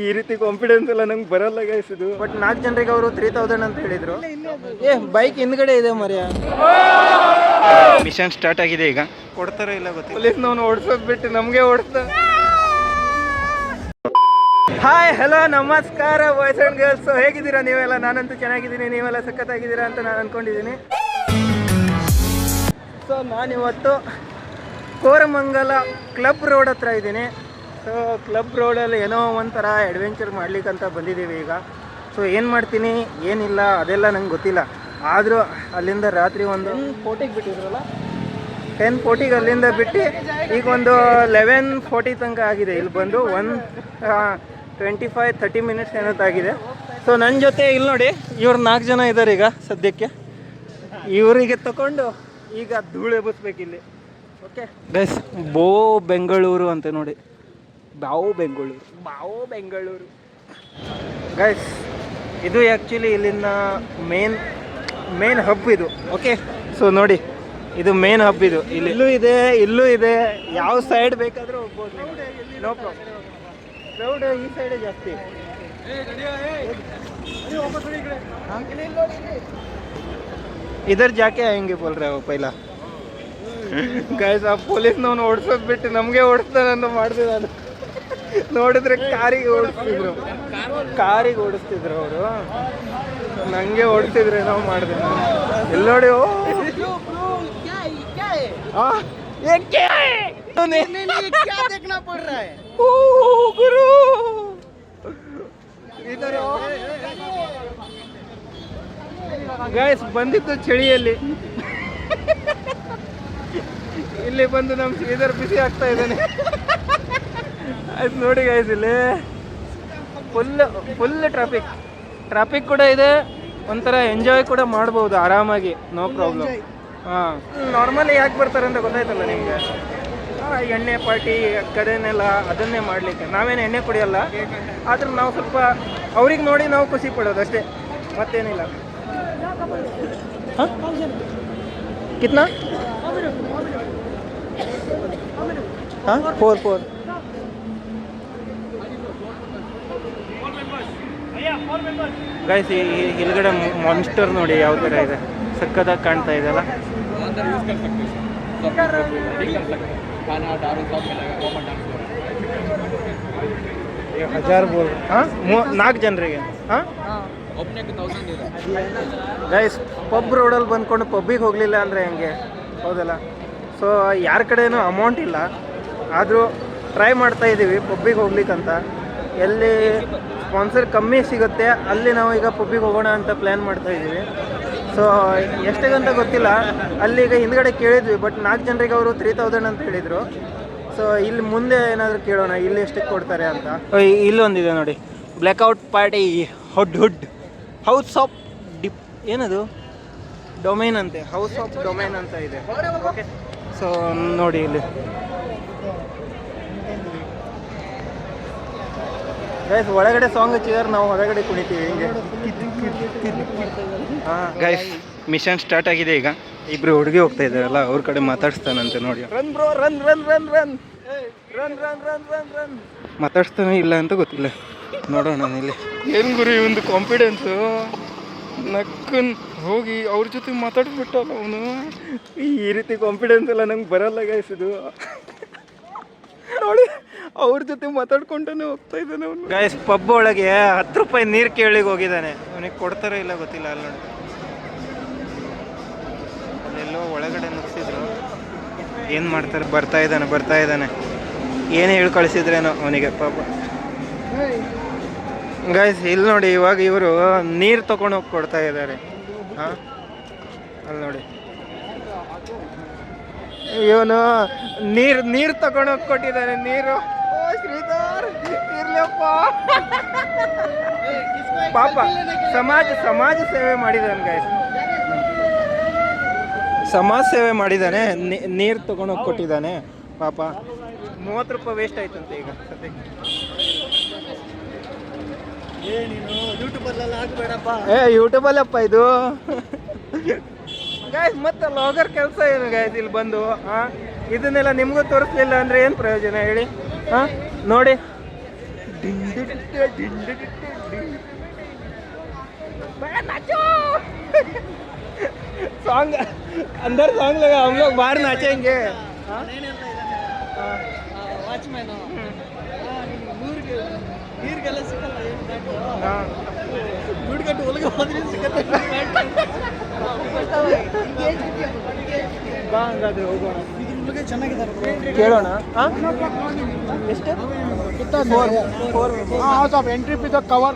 ಈ ರೀತಿ ಕಾನ್ಫಿಡೆನ್ಸ್ ಎಲ್ಲ ನಂಗೆ ಬರಲ್ಲ ಗೈಸ್ ಇದು. ಬಟ್ 4 ಜನರಿಗೆ ಅವರು 3000 ಅಂತ ಹೇಳಿದ್ರು. ಬೈಕ್ ಹಿಂದ್ಗಡೆ ಇದೆ ಮರ್ಯ. ಮಿಷನ್ ಸ್ಟಾರ್ಟ್ ಆಗಿದೆ, ಈಗ ಕೊಡ್ತಾರ ಇಲ್ಲ ಗೊತ್ತಿಲ್ಲ. ಪೊಲೀಸ್ ನಾವು ಓಡಿಸೋದ್ ಬಿಟ್ಟು ನಮಗೆ ಓಡಿಸ್ತಾರೆ. ಹಾಯ್ ಹಲೋ ನಮಸ್ಕಾರ ಬಾಯ್ಸ್ ಆ್ಯಂಡ್ ಗರ್ಲ್ಸ್. ಹೇಗಿದ್ದೀರಾ ನೀವೆಲ್ಲ? ನಾನಂತೂ ಚೆನ್ನಾಗಿದ್ದೀನಿ, ನೀವೆಲ್ಲ ಸಖತ್ತಾಗಿದ್ದೀರಾ ಅಂತ ನಾನು ಅಂದ್ಕೊಂಡಿದ್ದೀನಿ. ಸೊ ನಾನಿವತ್ತು ಕೋರಮಂಗಲ ಕ್ಲಬ್ ರೋಡ್ ಹತ್ರ ಇದ್ದೀನಿ. ಸೊ ಕ್ಲಬ್ ರೋಡಲ್ಲಿ ಏನೋ ಒಂಥರ ಅಡ್ವೆಂಚರ್ ಮಾಡ್ಲಿಕ್ಕಂತ ಬಂದಿದ್ದೀವಿ ಈಗ. ಸೊ ಏನು ಮಾಡ್ತೀನಿ ಏನಿಲ್ಲ ಅದೆಲ್ಲ ನಂಗೆ ಗೊತ್ತಿಲ್ಲ. ಆದರೂ ಅಲ್ಲಿಂದ ರಾತ್ರಿ ಒಂದು 40ಗೆ ಬಿಟ್ಟಿದ್ರಲ್ಲ, 10:40ಗೆ ಅಲ್ಲಿಂದ ಬಿಟ್ಟು ಈಗ ಒಂದು 11:40 ತನಕ ಆಗಿದೆ. ಇಲ್ಲಿ ಬಂದು 25-30 ಮಿನಿಟ್ಸ್ ಏನತ್ತಾಗಿದೆ. ಸೊ ನನ್ನ ಜೊತೆ ಇಲ್ಲಿ ನೋಡಿ ಇವ್ರು 4 ಜನ ಇದ್ದಾರೆ ಈಗ ಸದ್ಯಕ್ಕೆ. ಇವರಿಗೆ ತಗೊಂಡು ಈಗ ಧೂಳು ಎಬ್ಬಿಸ್ಬೇಕು ಇಲ್ಲಿ. ಓಕೆ ಗೈಸ್, ಬೋ ಬೆಂಗಳೂರು ಅಂತ ನೋಡಿ, ಬಾವು ಬೆಂಗಳೂರು ಗೈಸ್. ಇದು ಆ್ಯಕ್ಚುಲಿ ಇಲ್ಲಿನ ಮೇನ್ ಹಬ್ ಇದು. ಓಕೆ, ಸೊ ನೋಡಿ ಇದು ಮೇನ್ ಹಬ್ ಇದು. ಇಲ್ಲೂ ಇದೆ, ಯಾವ ಸೈಡ್ ಬೇಕಾದರೂ ಹೋಗ್ಬೋದು, ನೋ ಪ್ರಾಬ್ಲಮ್. ಕ್ರೌಡ್ ಈ ಸೈಡೇ ಜಾಸ್ತಿ. इधर जाके आएंगे बोल रहे हो पहला ಗೈಸ್. ಆ ಪೊಲೀಸ್ನವನು ಓಡಿಸೋದು ಬಿಟ್ಟು ನಮಗೆ ಓಡಿಸ್ತಾನಂತ ಮಾಡಿದೆ ನಾನು. ನೋಡಿದ್ರೆ ಕಾರಿಗೆ ಓಡಿಸ್ತಿದ್ರು ಅವರು, ನನಗೆ ಓಡಿಸಿದ್ರೆ ನಾವು ಮಾಡಿದೆ. ಇಲ್ಲಿ ನೋಡಿ, ಗುರು ಗೈಸ್ ಬಂದಿದ್ದು ಚಳಿಯಲ್ಲಿ, ಇಲ್ಲಿ ಬಂದು ನಮ್ಮ ಶ್ರೀಧರ್ ಬಿಸಿ ಆಗ್ತಾ ಇದ್ದಾನೆ. ಆಯ್ತು ನೋಡಿ ಗೈಸ್, ಇಲ್ಲಿ ಫುಲ್ ಟ್ರಾಫಿಕ್ ಕೂಡ ಇದೆ. ಒಂಥರ ಎಂಜಾಯ್ ಕೂಡ ಮಾಡ್ಬೋದು ಆರಾಮಾಗಿ, ನೋ ಪ್ರಾಬ್ಲಮ್. ಹಾಂ, ನಾರ್ಮಲಿ ಯಾಕೆ ಬರ್ತಾರೆ ಅಂತ ಗೊತ್ತಾಯ್ತಲ್ಲ ನಿಮಗೆ. ಎಣ್ಣೆ ಪಾರ್ಟಿ ಕಡೆನೆಲ್ಲ ಅದನ್ನೇ ಮಾಡಲಿಕ್ಕೆ. ನಾವೇನು ಎಣ್ಣೆ ಕುಡಿಯಲ್ಲ, ಆದ್ರೆ ನಾವು ಸ್ವಲ್ಪ ಅವ್ರಿಗೆ ನೋಡಿ ನಾವು ಖುಷಿ ಪಡೋದು ಅಷ್ಟೇ, ಮತ್ತೇನಿಲ್ಲ. ಹಾಂ, ಕಿತ್ನಾ? ಹಾಂ, 4 ಗೈಸ್. ಈ ಹಿಂದ್ಗಡೆ ಮಾನ್ಸ್ಟರ್ ನೋಡಿ ಯಾವ ಥರ ಇದೆ, ಸಕ್ಕತ್ತಾಗಿ ಕಾಣ್ತಾ ಇದೆಯಲ್ಲ. ಹಜಾರ್ ಬೋಲ್. ಹಾಂ, 4 ಜನರಿಗೆ. ಹಾಂ ಗೈಸ್, ಪಬ್ ರೋಡಲ್ಲಿ ಬಂದ್ಕೊಂಡು ಪಬ್ಬಿಗೆ ಹೋಗಲಿಲ್ಲ ಅಂದರೆ ಹೆಂಗೆ, ಹೌದಲ್ಲ? ಸೊ ಯಾರ ಕಡೆಯೂ ಅಮೌಂಟ್ ಇಲ್ಲ, ಆದರೂ ಟ್ರೈ ಮಾಡ್ತಾ ಇದ್ದೀವಿ ಪಬ್ಬಿಗೆ ಹೋಗ್ಲಿಕ್ಕಂತ. ಎಲ್ಲಿ ಸ್ಪಾನ್ಸರ್ ಕಮ್ಮಿ ಸಿಗುತ್ತೆ ಅಲ್ಲಿ ನಾವು ಈಗ ಪಬ್ಬಿಗೆ ಹೋಗೋಣ ಅಂತ ಪ್ಲ್ಯಾನ್ ಮಾಡ್ತಾ ಇದ್ದೀವಿ. ಸೊ ಎಷ್ಟಿಗಂತ ಗೊತ್ತಿಲ್ಲ. ಅಲ್ಲಿಗ ಹಿಂದ್ಗಡೆ ಕೇಳಿದ್ವಿ, ಬಟ್ 4 ಜನರಿಗೆ ಅವರು 3000 ಅಂತ ಹೇಳಿದರು. ಸೊ ಇಲ್ಲಿ ಮುಂದೆ ಏನಾದರೂ ಕೇಳೋಣ ಇಲ್ಲಿ ಎಷ್ಟಕ್ಕೆ ಕೊಡ್ತಾರೆ ಅಂತ. ಇಲ್ಲೊಂದಿದೆ ನೋಡಿ, blackout party hood house of ಏನದು ಡೊಮೈನ್ ಅಂತೆ, ಹೌಸ್ ಆಫ್ ಡೊಮೈನ್ ಅಂತ ಇದೆ. ಓಕೆ, ಸೊ ನೋಡಿ ಇಲ್ಲಿ ಗೈಸ್ ಒಳಗಡೆ ಸಾಂಗ್ ಹಚ್ಚಿದಾರೆ, ನಾವು ಹೊರಗಡೆ ಕುಣಿತೀವಿ ಹಿಂಗೆ. ಹಾಂ ಗೈಸ್, ಮಿಷನ್ ಸ್ಟಾರ್ಟ್ ಆಗಿದೆ ಈಗ. ಇಬ್ರು ಹುಡುಗಿ ಹೋಗ್ತಾ ಇದ್ದಾರಲ್ಲ, ಅವ್ರ ಕಡೆ ಮಾತಾಡಿಸ್ತಾನಂತೆ ನೋಡಿ. Run bro, run run run run run run run run run ಮಾತಾಡಿಸ್ತಾನೆ ಇಲ್ಲ ಅಂತ ಗೊತ್ತಿಲ್ಲ, ನೋಡೋಣ ಇಲ್ಲಿ. ಏನು ಗುರು ಇವಂದು ಕಾನ್ಫಿಡೆನ್ಸು, ನಕ್ಕನ್ ಹೋಗಿ ಅವ್ರ ಜೊತೆ ಮಾತಾಡ್ಬಿಟ್ಟಲ್ಲ ಅವನು. ಈ ರೀತಿ ಕಾನ್ಫಿಡೆನ್ಸ್ ಎಲ್ಲ ನಂಗೆ ಬರಲ್ಲ ಗೈಸ್ ಇದು. ನೋಡಿ ಅವ್ರ ಜೊತೆ ಮಾತಾಡ್ಕೊಂಡೇ ಹೋಗ್ತಾ ಇದ್ದಾನೆ ಅವನು. ಗೈಸ್, ಪಬ್ ಒಳಗೆ 10 ರೂಪಾಯಿ ನೀರು ಕೇಳಿಗೆ ಹೋಗಿದ್ದಾನೆ, ಅವನಿಗೆ ಕೊಡ್ತಾರೋ ಇಲ್ಲ ಗೊತ್ತಿಲ್ಲ. ಅಲ್ಲಿ ನೋಡಿ, ಅಲ್ಲೆಲ್ಲೋ ಒಳಗಡೆ ನುಗ್ಸಿದ್ರು. ಏನು ಮಾಡ್ತಾರೆ, ಬರ್ತಾ ಇದ್ದಾನೆ. ಏನು ಹೇಳಿ ಕಳಿಸಿದ್ರೇನೋ ಅವನಿಗೆ ಪಾಪ. ಗೈಸ್ ಇಲ್ಲಿ ನೋಡಿ, ಇವಾಗ ಇವರು ನೀರು ತಗೊಂಡು ಹೋಗಿ ಕೊಡ್ತಾ ಇದ್ದಾರೆ. ಹಾಂ, ಅಲ್ಲಿ ನೋಡಿ, ಇವನು ನೀರು ತಗೊಂಡೋಗಿ ಕೊಟ್ಟಿದ್ದಾನೆ. ನೀರು, ಓ ಶ್ರೀಧರ್ ಇರ್ಲಪ್ಪ ಪಾಪ. ಸಮಾಜ ಸೇವೆ ಮಾಡಿದ್ದಾನೆ ಗೈಸ್, ಸಮಾಜ ಸೇವೆ ಮಾಡಿದ್ದಾನೆ. ನೀರು ತಗೊಂಡೋಗಿ ಕೊಟ್ಟಿದ್ದಾನೆ ಪಾಪ. 30 ರೂಪಾಯಿ ವೇಸ್ಟ್ ಆಯ್ತಂತೆ ಈಗ ಸದ್ಯಕ್ಕೆ. ಯೂಟ್ಯೂಬಲ್ಲಪ್ಪ ಇದು ಗೈಸ್. ಮತ್ತೆ ಲಾಗರ್ ಕೆಲಸ ಏನು ಗೈಸ್ ಇಲ್ಲಿ ಬಂದು. ಇದನ್ನೆಲ್ಲ ನಿಮಗೂ ತೋರಿಸ್ಲಿಲ್ಲ ಅಂದರೆ ಏನು ಪ್ರಯೋಜನ ಹೇಳಿ? ಹಾಂ ನೋಡಿ, नाचो सॉन्ग अंदर सॉन्ग लगा हम लोग बाहर नाचेंगे ವಾಚ್ಮ್ಯಾನ್ ನೀರಿಗೆಲ್ಲ ಸಿಗಲ್ಲ ದುಡ್ಡು ಕಟ್ಟು ಒಳಗೆ ಹೋದ್ರೆ ಸಿಗುತ್ತೆ ಬಾ ಹಂಗಾದ್ರೆ ಹೋಗೋಣ ಇದ್ರ ಚೆನ್ನಾಗಿದ್ದಾರೆ ಕೇಳೋಣ ಎಷ್ಟು हाँ साहब एंट्री पे तो कवर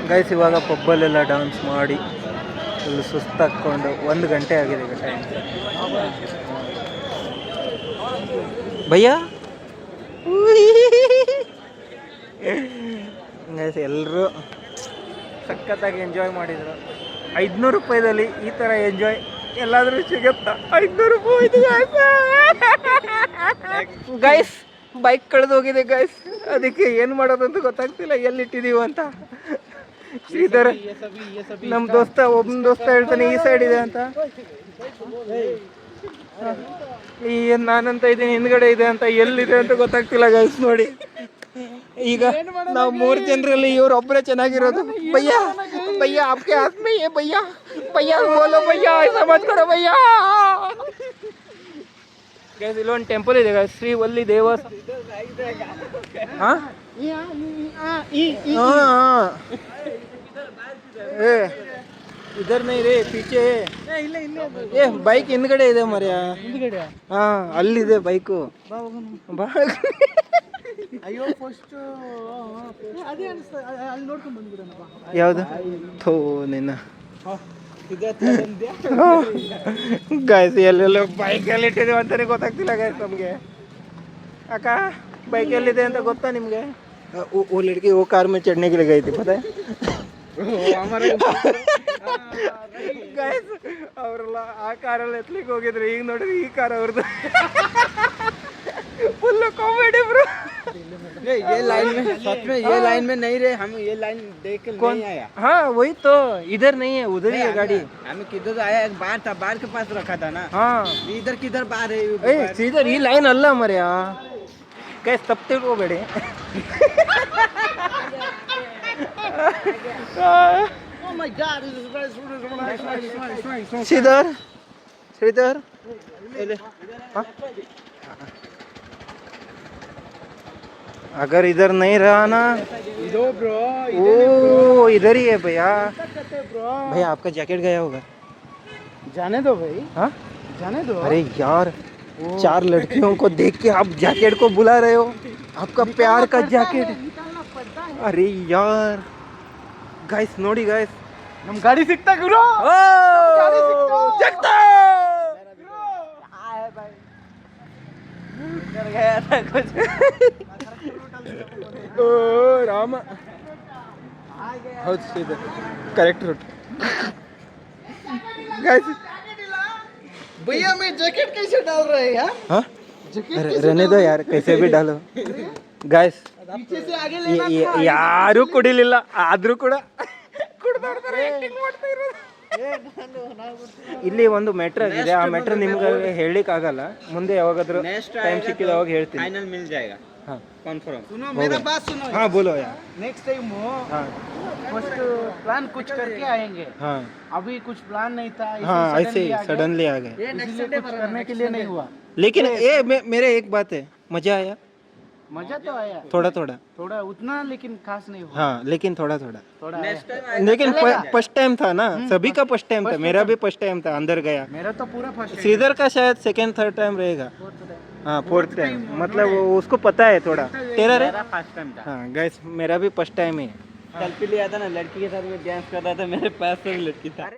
ಗೈಸ್ ಇವಾಗ ಪಬ್ಬಲ್ಲೆಲ್ಲ ಡಾನ್ಸ್ ಮಾಡಿ ಫುಲ್ ಸುಸ್ತಾಕೊಂಡು 1 ಗಂಟೆ ಆಗಿದೆ ಈಗ ಟೈಮ್ ಭಯ್ಯ ಗೈಸ್ ಎಲ್ಲರೂ ಸಖತ್ತಾಗಿ ಎಂಜಾಯ್ ಮಾಡಿದರು 500 ರೂಪಾಯಿದಲ್ಲಿ ಈ ಥರ ಎಂಜಾಯ್ ಎಲ್ಲಾದರೂ ಸಿಗುತ್ತಾ 500 ರೂಪಾಯಿ ಗೈಸ್ ಬೈಕ್ ಕಳೆದು ಹೋಗಿದೆ ಗೈಸ್ ಅದಕ್ಕೆ ಏನು ಮಾಡೋದಂತ ಗೊತ್ತಾಗ್ತಿಲ್ಲ ಎಲ್ಲಿಟ್ಟಿದ್ದೀವಿ ಅಂತ ಶ್ರೀಧರ್ ನಮ್ಮ ಒಬ್ಬನ ದೋಸ್ತ ಹೇಳ್ತಾನೆ ಈ ಸೈಡ್ ಇದೆ ಅಂತ ಈ ನಾನಂತ ಇದ್ದೀನಿ ಹಿಂದ್ಗಡೆ ಇದೆ ಅಂತ ಎಲ್ಲಿದೆ ಅಂತ ಗೊತ್ತಾಗ್ತಿಲ್ಲ ಗೈಸ್ ನೋಡಿ ಈಗ ನಾವು 3 ಜನರಲ್ಲಿ ಇವ್ರು ಒಬ್ಬರೇ ಚೆನ್ನಾಗಿರೋದು ಭಯ್ಯ ಭಯ್ಯ आपके हाथ में ये भैया भैया बोलो भैया ऐसा मत करो भैया ಗೈಸ್ ಇಲ್ಲೊಂದು ಟೆಂಪಲ್ ಇದೆ ಗೈಸ್ ಶ್ರೀ ವಲ್ಲಿ ದೇವಸ್ ಹಾಂ ए इधर नहीं रे पीछे ए बाइक ಹಿಂದ್ಗಡೆ ಇದೆ ಮರ್ಯಾ ಹಾ ಅಲ್ಲಿದೆ ಬೈಕು ಅಯ್ಯೋ ಫಸ್ಟ್ ಅದೇ ಅಲ್ಲಿ ನೋಡ್ಕೊಂಡು ಬಂದ್ಬಿಡೋಣ ಯಾವುದು ಥೋ ನಿನ್ನ ಗಾಯ್ಸ್ ಎಲ್ಲೆಲ್ಲ ಬೈಕಲ್ಲಿ ಇಟ್ಟಿದ್ದೀವಿ ಅಂತಾನೆ ಗೊತ್ತಾಗ್ತಿಲ್ಲ ಗಾಯ್ಸ್ ನಮಗೆ ಅಕ್ಕ ಬೈಕಲ್ಲಿದೆ ಅಂತ ಗೊತ್ತಾ ನಿಮಗೆ वो लड़की वो कार में चढ़ने के लिए गई थी पता है ಗಾಯ್ಸ್ ಅವರೆಲ್ಲ ಆ ಕಾರಲ್ಲಿ ಎತ್ಲಿಕ್ಕೆ ಹೋಗಿದ್ರು ಈಗ ನೋಡಿದ್ರೆ ಈ ಕಾರ್ ಅವ್ರದ್ದು फुल कॉमेडी ब्रो ये लाइन में सच में ये लाइन में नहीं रहे हम ये लाइन देख के नहीं आया हाँ वही तो इधर नहीं है उधर ही है गाड़ी हमें किधर आया एक बार था बार के पास रखा था ना हाँ इधर किधर बार है सीधर ಈ ಲೈನ್ ಅಲ್ಲ ಮರ್ಯಾ ಗೈಸ್ ತಪ್ಪು ತಿಳ್ಕೋಬೇಡಿ Oh my god, this is very Shridhar Shridhar अगर इधर नहीं रहा ना इधर ब्रो ओ इधर ही है भैया भैया आपका जैकेट गया होगा जाने दो भाई हाँ जाने दो अरे यार 4 लड़कियों को देख के आप जैकेट को बुला रहे हो आपका प्यार का जैकेट अरे यार गाइस नोडी गाइस नम गाड़ी सिक्ता गुरु जगता गया था कुछ ओ राम हौद सीधा करेक्ट रूट गाइस भैया मैं जैकेट कैसे डाल रहे हैं हाँ रहने दो यार कैसे भी डालो गाइस पीछे से आगे लेना ಯಾರು ಕುಡಿಲಿಲ್ಲ ಆದ್ರೂ ಕೂಡ ಇಲ್ಲಿ ಒಂದು ಮೆಟ್ರೋ ಇದೆ ಆ ಮೆಟ್ರೋ ನಿಮ್ಗೆ ಹೇಳಲಿಕ್ಕೆ ಆಗಲ್ಲ ಮುಂದೆ ಯಾವಾಗಾದ್ರೂ ಟೈಮ್ ಸಿಕ್ಕಿದವಾಗ ಹೇಳ್ತೀನಿ फाइनल मिल जाएगा हाँ कन्फर्म सुनो मेरा बात सुनो हाँ बोलो यार नेक्स्ट टाइम हो हाँ फर्स्ट प्लान कुछ करके आएंगे हाँ अभी कुछ प्लान नहीं था हाँ ऐसे ही सडनली आ गए इसलिए कुछ करने के लिए नहीं हुआ लेकिन ये मेरे एक बात है मजा आया मजा तो आया थोड़ा थोड़ा थोड़ा उतना लेकिन खास नहीं हुआ हाँ लेकिन थोड़ा थोड़ा थोड़ा लेकिन फर्स्ट टाइम था ना सभी का फर्स्ट टाइम था मेरा भी फर्स्ट टाइम था अंदर गया मेरा तो पूरा फर्स्ट श्रीधर का शायद सेकंड थर्ड टाइम रहेगा हाँ 4th टाइम मतलब वो उसको पता है थोड़ा तेरा रे मेरा फर्स्ट टाइम था हाँ गैस मेरा भी फर्स्ट टाइम है सेल्फी लिया था ना लड़की के साथ में डांस कर रहा था मेरे पास से भी लड़की था